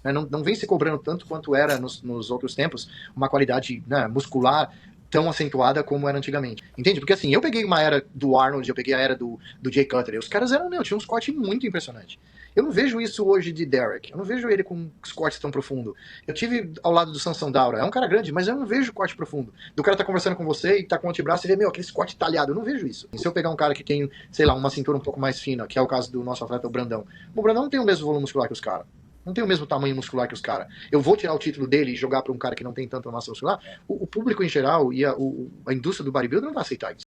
né? Não vem se cobrando tanto quanto era nos outros tempos uma qualidade, né, muscular tão acentuada como era antigamente. Entende? Porque assim, eu peguei uma era do Arnold, eu peguei a era do Jay Cutler, e os caras eram, tinham uns cortes muito impressionantes. Eu não vejo isso hoje de Derek. Eu não vejo ele com os cortes tão profundos. Eu tive ao lado do Sansão Daura. É um cara grande, mas eu não vejo corte profundo. Do cara tá conversando com você e tá com o antebraço e vê, aquele corte talhado. Eu não vejo isso. Se eu pegar um cara que tem, sei lá, uma cintura um pouco mais fina, que é o caso do nosso atleta, o Brandão. O Brandão não tem o mesmo volume muscular que os caras. Não tem o mesmo tamanho muscular que os caras. Eu vou tirar o título dele e jogar para um cara que não tem tanta massa muscular? O público em geral e a indústria do bodybuilder não vai aceitar isso.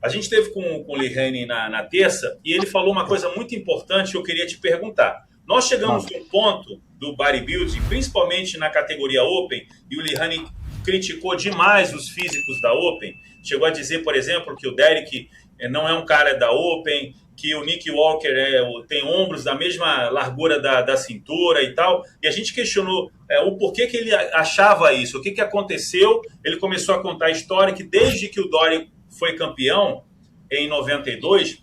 A gente esteve com o Lee Haney na terça e ele falou uma coisa muito importante que eu queria te perguntar. Nós chegamos a um ponto do bodybuilding, principalmente na categoria Open, e o Lee Haney criticou demais os físicos da Open. Chegou a dizer, por exemplo, que o Derek não é um cara da Open, que o Nick Walker tem ombros da mesma largura da cintura e tal. E a gente questionou o porquê que ele achava isso, o que aconteceu. Ele começou a contar a história que desde que o Dory foi campeão em 92,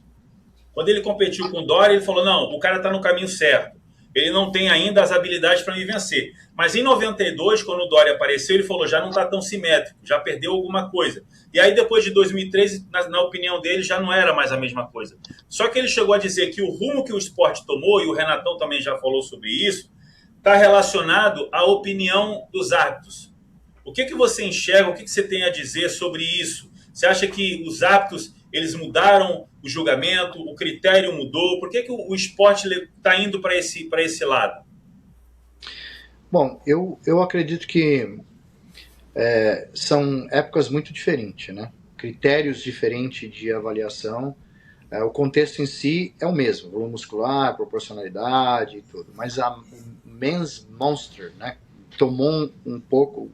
quando ele competiu com o Dory, ele falou, não, o cara está no caminho certo. Ele não tem ainda as habilidades para me vencer. Mas em 92, quando o Dory apareceu, ele falou, já não está tão simétrico, já perdeu alguma coisa. E aí depois de 2013, na opinião dele, já não era mais a mesma coisa. Só que ele chegou a dizer que o rumo que o esporte tomou, e o Renatão também já falou sobre isso, está relacionado à opinião dos árbitros. O que você enxerga, o que você tem a dizer sobre isso? Você acha que os árbitros eles mudaram o julgamento, o critério mudou? Por que o esporte está indo para esse lado? Bom, eu acredito que são épocas muito diferentes, né? Critérios diferentes de avaliação. O contexto em si é o mesmo, volume muscular, proporcionalidade e tudo. Mas a Men's Monster, né, tomou um pouco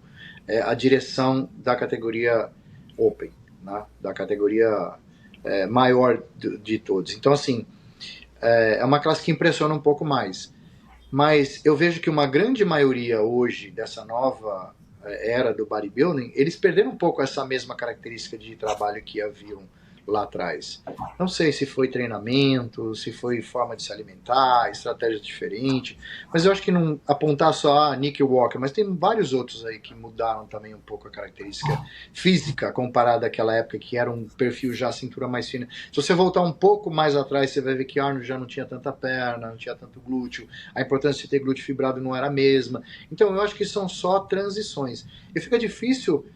a direção da categoria Open, né, da categoria maior de todos. Então, assim, é uma classe que impressiona um pouco mais. Mas eu vejo que uma grande maioria hoje dessa nova era do bodybuilding, eles perderam um pouco essa mesma característica de trabalho que haviam lá atrás. Não sei se foi treinamento, se foi forma de se alimentar, estratégias diferentes, mas eu acho que não apontar só a Nick Walker, mas tem vários outros aí que mudaram também um pouco a característica física comparada àquela época que era um perfil já cintura mais fina. Se você voltar um pouco mais atrás, você vai ver que Arnold já não tinha tanta perna, não tinha tanto glúteo, a importância de ter glúteo fibrado não era a mesma. Então eu acho que são só transições. E fica difícil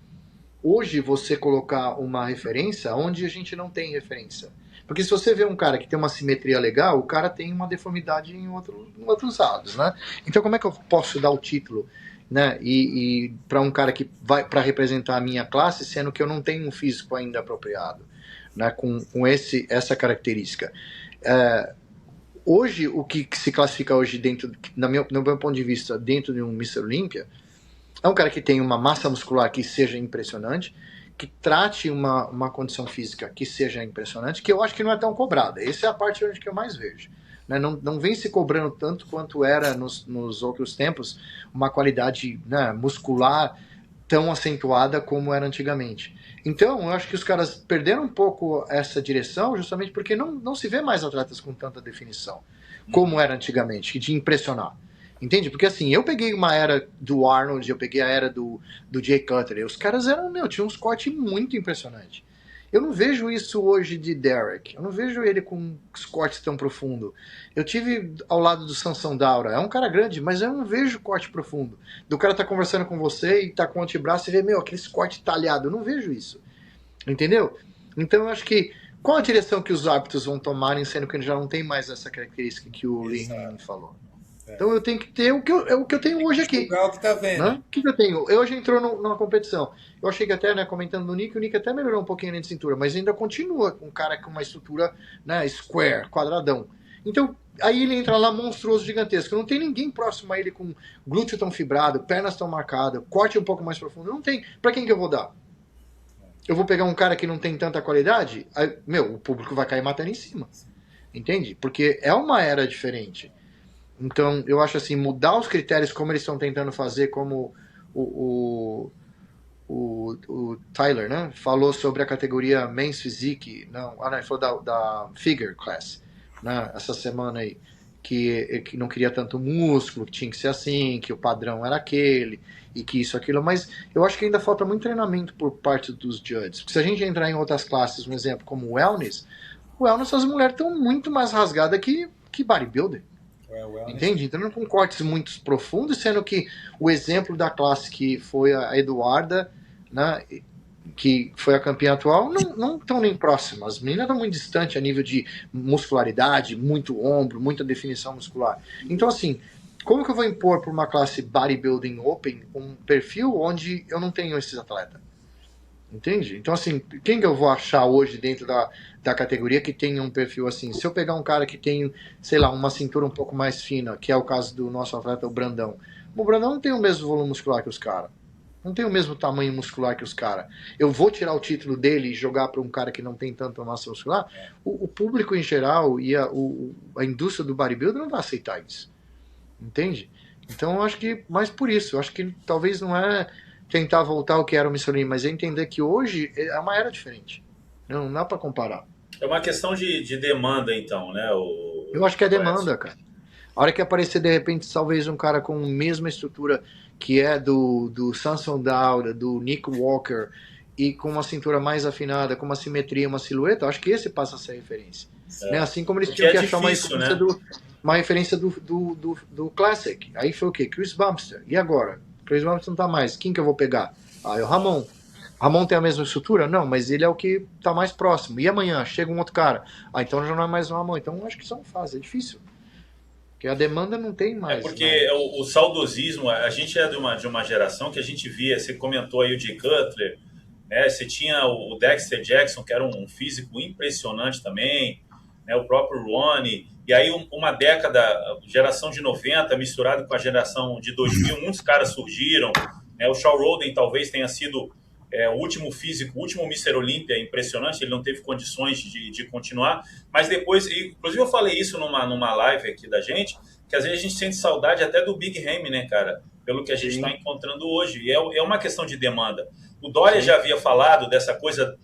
hoje você colocar uma referência onde a gente não tem referência. Porque se você vê um cara que tem uma simetria legal, o cara tem uma deformidade em outros lados, né? Então como é que eu posso dar o título, né? E para um cara que vai para representar a minha classe, sendo que eu não tenho um físico ainda apropriado, né? Com essa característica. Hoje, o que se classifica hoje dentro, no meu ponto de vista, dentro de um Mr. Olympia, é um cara que tem uma massa muscular que seja impressionante, que trate uma condição física que seja impressionante, que eu acho que não é tão cobrada. Essa é a parte onde que eu mais vejo. Né? Não vem se cobrando tanto quanto era nos outros tempos uma qualidade, né, muscular tão acentuada como era antigamente. Então, eu acho que os caras perderam um pouco essa direção justamente porque não se vê mais atletas com tanta definição como era antigamente, de impressionar. Entende? Porque assim, eu peguei uma era do Arnold, eu peguei a era do Jay Cutler, e os caras eram, tinham uns cortes muito impressionantes. Eu não vejo isso hoje de Derek. Eu não vejo ele com os cortes tão profundos. Eu tive ao lado do Sansão Daura. É um cara grande, mas eu não vejo corte profundo. Do cara tá conversando com você e tá com o antebraço e vê, aquele corte talhado. Eu não vejo isso. Entendeu? Então eu acho que qual a direção que os árbitros vão tomarem, sendo que já não tem mais essa característica que o Lee falou? Então eu tenho que ter o que eu tenho hoje aqui. O que tá vendo. Né? O que eu tenho? Eu hoje entrou numa competição. Eu achei que até, né, comentando no Nick, o Nick até melhorou um pouquinho a de cintura, mas ainda continua com um cara com uma estrutura, né, square, quadradão. Então, aí ele entra lá monstruoso, gigantesco. Não tem ninguém próximo a ele com glúteo tão fibrado, pernas tão marcadas, corte um pouco mais profundo. Não tem. Pra quem que eu vou dar? Eu vou pegar um cara que não tem tanta qualidade? Aí, o público vai cair matando em cima. Entende? Porque é uma era diferente. Então, eu acho assim, mudar os critérios como eles estão tentando fazer, como o Tyler, né, falou sobre a categoria Men's Physique, ele falou da Figure Class. né, essa semana aí, que não queria tanto músculo, que tinha que ser assim, que o padrão era aquele, e que isso, aquilo, mas eu acho que ainda falta muito treinamento por parte dos judges. Porque se a gente entrar em outras classes, um exemplo como o wellness as mulheres estão muito mais rasgadas que bodybuilder. Entende? Entrando com cortes muito profundos, sendo que o exemplo da classe que foi a Eduarda, né, que foi a campeã atual, não estão nem próximas. As meninas estão muito distantes a nível de muscularidade, muito ombro, muita definição muscular. Então, assim, como que eu vou impor para uma classe bodybuilding open um perfil onde eu não tenho esses atletas? Entende? Então, assim, quem que eu vou achar hoje dentro da categoria que tem um perfil assim? Se eu pegar um cara que tem, sei lá, uma cintura um pouco mais fina, que é o caso do nosso atleta, o Brandão. O Brandão não tem o mesmo volume muscular que os caras. Não tem o mesmo tamanho muscular que os caras. Eu vou tirar o título dele e jogar para um cara que não tem tanta massa muscular? O público em geral e a indústria do bodybuilder não vai aceitar isso. Entende? Então eu acho que, mais por isso, eu acho que talvez não é tentar voltar ao que era o Mussolini, mas é entender que hoje é uma era diferente. Não dá para comparar. É uma questão de demanda, então, né? Eu acho que é O Edson. demanda, cara. A hora que aparecer, de repente, talvez um cara com a mesma estrutura que é do Samson Dauda, do Nick Walker, e com uma cintura mais afinada, com uma simetria, uma silhueta, eu acho que esse passa a ser a referência. Né? Assim como eles Porque tinham é que achar difícil, né? uma referência do Classic. Aí foi o quê? Chris Bumster. E agora? Chris Bumster não tá mais. Quem que eu vou pegar? Ah, é o Ramon. Ramon tem a mesma estrutura? Não, mas ele é o que tá mais próximo. E amanhã chega um outro cara. Ah, então já não é mais o Ramon. Então acho que são fases. É difícil. Porque a demanda não tem É mais. porque o saudosismo, a gente é de uma geração que a gente via, você comentou aí o Jay Cutler, né? Você tinha o Dexter Jackson, que era um físico impressionante também, né? O próprio Ronnie, e aí uma década, geração de 90 misturado com a geração de 2000, muitos caras surgiram, né? O Shawn Roden talvez tenha sido o último físico, o último Mr. Olímpia, impressionante, ele não teve condições de continuar, mas depois, inclusive eu falei isso numa live aqui da gente, que às vezes a gente sente saudade até do Big Ramy, né, cara? Pelo que a gente está encontrando hoje. E é uma questão de demanda. O Dória já havia falado dessa coisa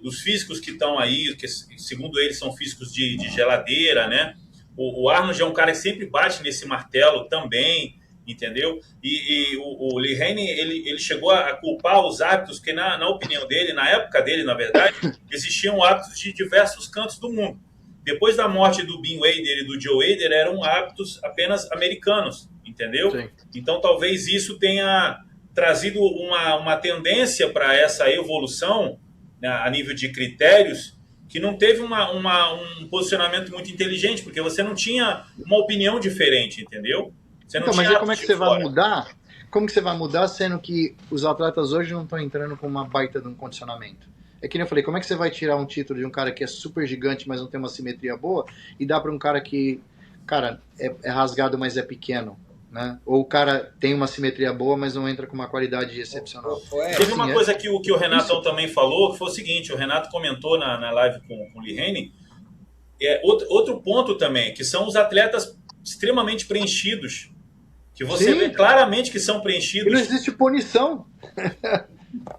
dos físicos que estão aí, que segundo ele são físicos de geladeira, né? O Arnold é um cara que sempre bate nesse martelo também, entendeu? E o Lee Haney, ele chegou a culpar os hábitos, que na opinião dele, na época dele, na verdade, existiam hábitos de diversos cantos do mundo. Depois da morte do Bean Wader e do Joe Wader, eram hábitos apenas americanos, entendeu? Sim. Então, talvez isso tenha trazido uma tendência para essa evolução, né, a nível de critérios, que não teve um posicionamento muito inteligente, porque você não tinha uma opinião diferente, entendeu? Você não então, tinha mas como é que você vai mudar? Como que você vai mudar sendo que os atletas hoje não estão entrando com uma baita de um condicionamento? É que nem eu falei, como é que você vai tirar um título de um cara que é super gigante, mas não tem uma simetria boa, e dá para um cara que, cara, é rasgado, mas é pequeno, né? Ou o cara tem uma simetria boa, mas não entra com uma qualidade excepcional. Teve uma coisa que o Renato também falou, que foi o seguinte, o Renato comentou na live com o Lee Haney, outro ponto também, que são os atletas extremamente preenchidos, que você vê claramente que são preenchidos. E não existe punição.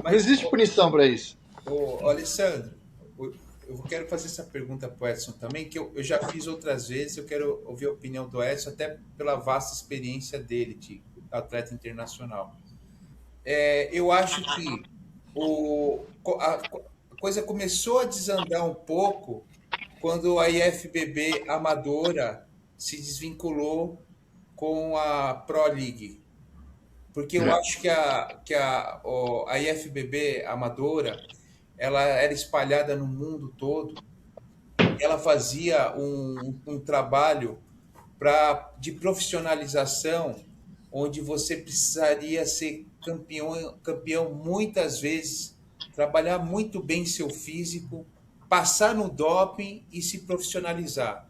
Não existe punição para isso. Ô, Alessandro, eu quero fazer essa pergunta para o Edson também, que eu já fiz outras vezes, eu quero ouvir a opinião do Edson, até pela vasta experiência dele de atleta internacional. Eu acho que a coisa começou a desandar um pouco quando a IFBB amadora se desvinculou com a Pro League. Porque eu acho que a IFBB amadora, ela era espalhada no mundo todo, ela fazia um trabalho de profissionalização, onde você precisaria ser campeão muitas vezes, trabalhar muito bem seu físico, passar no doping e se profissionalizar.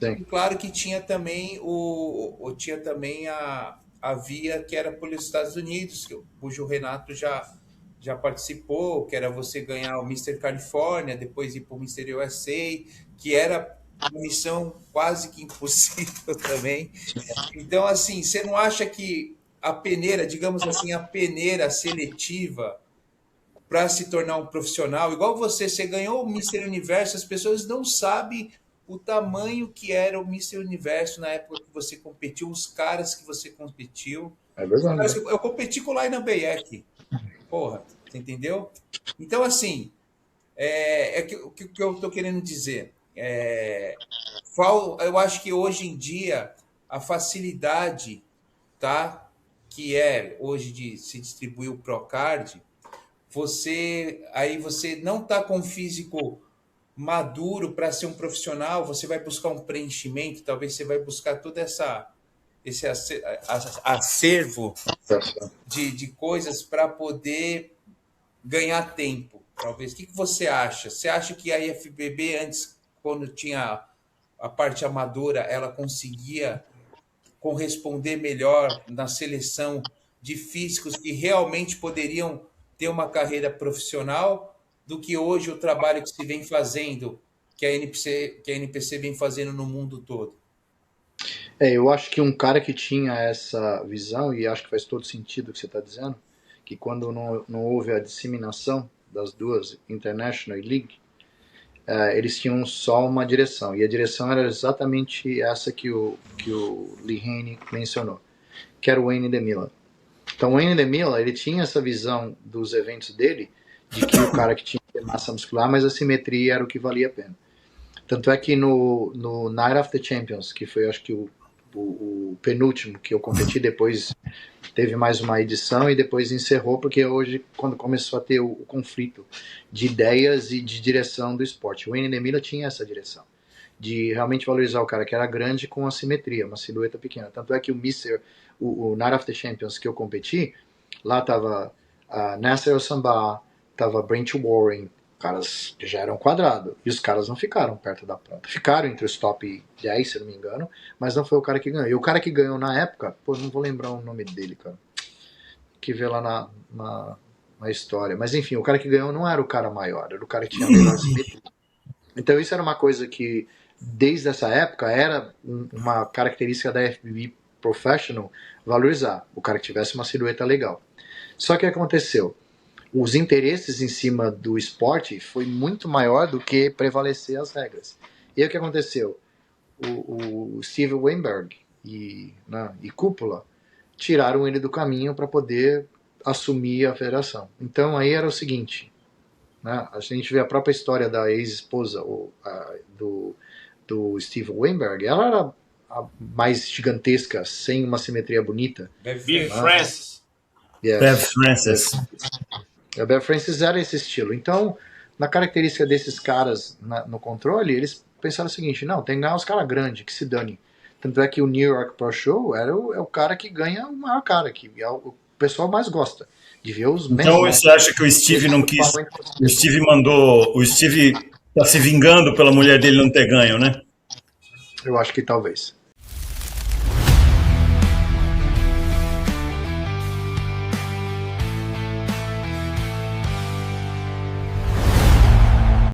E claro que tinha também a via que era pelos Estados Unidos, cujo o Renato já participou, que era você ganhar o Mr. California, depois ir para o Mr. USA, que era uma missão quase que impossível também. Então, assim, você não acha que a peneira, digamos assim, a peneira seletiva para se tornar um profissional, igual você ganhou o Mr. Universo, as pessoas não sabem o tamanho que era o Mr. Universo na época que você competiu, os caras que você competiu. É verdade. Eu competi com o Lainan Beyek. Porra, você entendeu? Então, assim, o que eu estou querendo dizer? Eu acho que hoje em dia a facilidade, tá, que é hoje de se distribuir o Procard, você não está com um físico maduro para ser um profissional, você vai buscar um preenchimento, talvez você vai buscar todo esse acervo de coisas para poder ganhar tempo, talvez. O que você acha? Você acha que a IFBB antes, quando tinha a parte amadora, ela conseguia corresponder melhor na seleção de físicos que realmente poderiam ter uma carreira profissional do que hoje o trabalho que se vem fazendo, que a NPC vem fazendo no mundo todo? Eu acho que um cara que tinha essa visão, e acho que faz todo sentido o que você está dizendo, que quando não houve a disseminação das duas, International e League, eles tinham só uma direção, e a direção era exatamente essa que o Lee Haney mencionou, que era o Wayne DeMilla. Então o Wayne DeMilla, ele tinha essa visão dos eventos dele, de que o cara que tinha massa muscular, mas a simetria era o que valia a pena. Tanto é que no Night of the Champions, que foi acho que o penúltimo que eu competi, depois teve mais uma edição e depois encerrou, porque hoje, quando começou a ter o conflito de ideias e de direção do esporte, o Wayne DeMilla tinha essa direção, de realmente valorizar o cara que era grande com a simetria, uma silhueta pequena. Tanto é que o Night of the Champions que eu competi, lá tava Nasser El-Samba, tava Brent Warren, caras que já eram quadrados, e os caras não ficaram perto da ponta. Ficaram entre os top 10, se não me engano, mas não foi o cara que ganhou. E o cara que ganhou na época, não vou lembrar o nome dele, cara, que vê lá na história. Mas enfim, o cara que ganhou não era o cara maior, era o cara que tinha a melhor simetria. Então isso era uma coisa que, desde essa época, era uma característica da FBB Professional valorizar, o cara que tivesse uma silhueta legal. Só que aconteceu? Os interesses em cima do esporte foi muito maior do que prevalecer as regras. E aí o que aconteceu? O Steve Weinberg e Cúpula tiraram ele do caminho para poder assumir a federação. Então aí era o seguinte, né? A gente vê a própria história da ex-esposa do Steve Weinberg, ela era a mais gigantesca, sem uma simetria bonita. Bev Francis. Yes. Bev Francis. A Bev Francis era esse estilo. Então, na característica desses caras no controle, eles pensaram o seguinte, não, tem que ganhar os caras grandes, que se dane. Tanto é que o New York Pro Show é o cara que ganha o maior cara, que é o pessoal mais gosta de ver os Então você acha que o Steve não quis... O Steve tá se vingando pela mulher dele não ter ganho, né? Eu acho que talvez.